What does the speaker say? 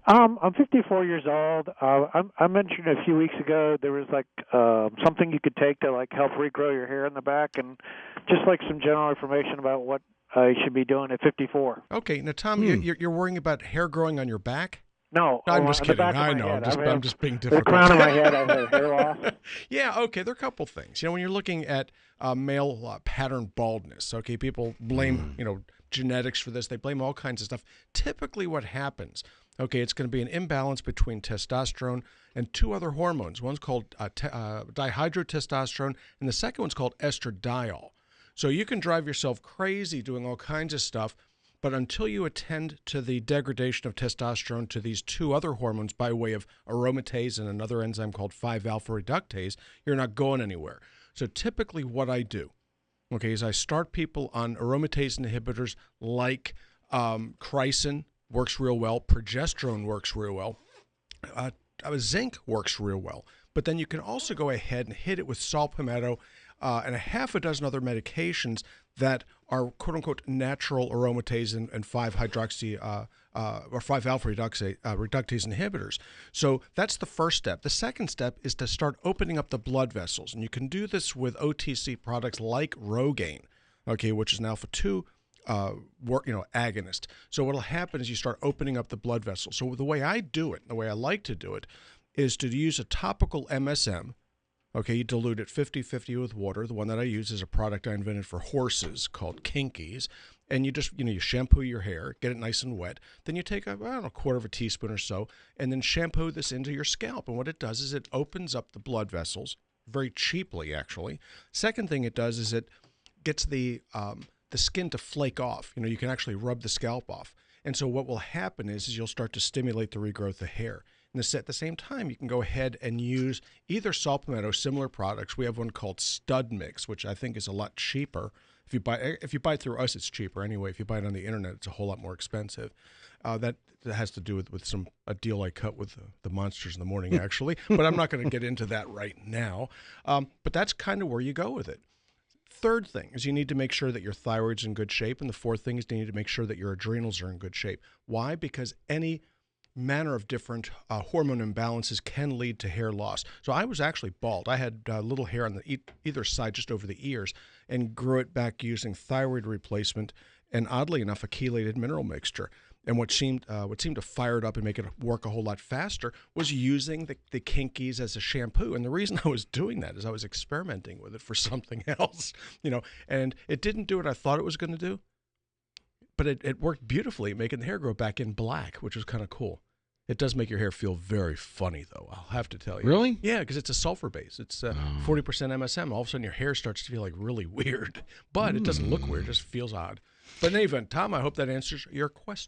I'm 54 years old. I mentioned a few weeks ago there was like something you could take to like help regrow your hair in the back, and just like some general information about what I should be doing at 54. Okay, now Tom, you're worrying about hair growing on your back? No, I'm just on the kidding. back of I my know. head. I'm just being The difficult. crown of my head, I've had hair loss. Yeah. Okay. There are a couple things. When you're looking at male pattern baldness, okay, people blame genetics for this. They blame all kinds of stuff. Typically, what happens? Okay, it's going to be an imbalance between testosterone and two other hormones. One's called dihydrotestosterone, and the second one's called estradiol. So you can drive yourself crazy doing all kinds of stuff, but until you attend to the degradation of testosterone to these two other hormones by way of aromatase and another enzyme called 5-alpha reductase, you're not going anywhere. So typically what I do, okay, is I start people on aromatase inhibitors like chrysin works real well, progesterone works real well, zinc works real well. But then you can also go ahead and hit it with saw palmetto and a half a dozen other medications that are quote-unquote natural aromatase and 5-hydroxy or 5-alpha reductase inhibitors. So that's the first step. The second step is to start opening up the blood vessels, and you can do this with OTC products like Rogaine, okay, which is an alpha-2 agonist. So what'll happen is you start opening up the blood vessels. So the way I do it, the way I like to do it, is to use a topical MSM. Okay, you dilute it 50-50 with water. The one that I use is a product I invented for horses called Kinkies. And you just, you shampoo your hair, get it nice and wet. Then you take a quarter of a teaspoon or so, and then shampoo this into your scalp. And what it does is it opens up the blood vessels, very cheaply actually. Second thing it does is it gets the skin to flake off. You can actually rub the scalp off. And so what will happen is you'll start to stimulate the regrowth of hair. And at the same time, you can go ahead and use either saw palmetto, similar products. We have one called Stud Mix, which I think is a lot cheaper. If you buy it through us, it's cheaper anyway. If you buy it on the internet, it's a whole lot more expensive. That has to do with a deal I cut with the monsters in the morning, actually. But I'm not going to get into that right now. But that's kind of where you go with it. Third thing is you need to make sure that your thyroid's in good shape. And the fourth thing is you need to make sure that your adrenals are in good shape. Why? Because any manner of different hormone imbalances can lead to hair loss. So I was actually bald. I had little hair on either side, just over the ears, and grew it back using thyroid replacement and, oddly enough, a chelated mineral mixture. And what seemed to fire it up and make it work a whole lot faster was using the Kinkies as a shampoo. And the reason I was doing that is I was experimenting with it for something else, and it didn't do what I thought it was going to do, but it worked beautifully, making the hair grow back in black, which was kind of cool. It does make your hair feel very funny, though, I'll have to tell you. Really? Yeah, because it's a sulfur base. It's 40% MSM. All of a sudden, your hair starts to feel like really weird. But it doesn't look weird. It just feels odd. But in any event, Tom, I hope that answers your question.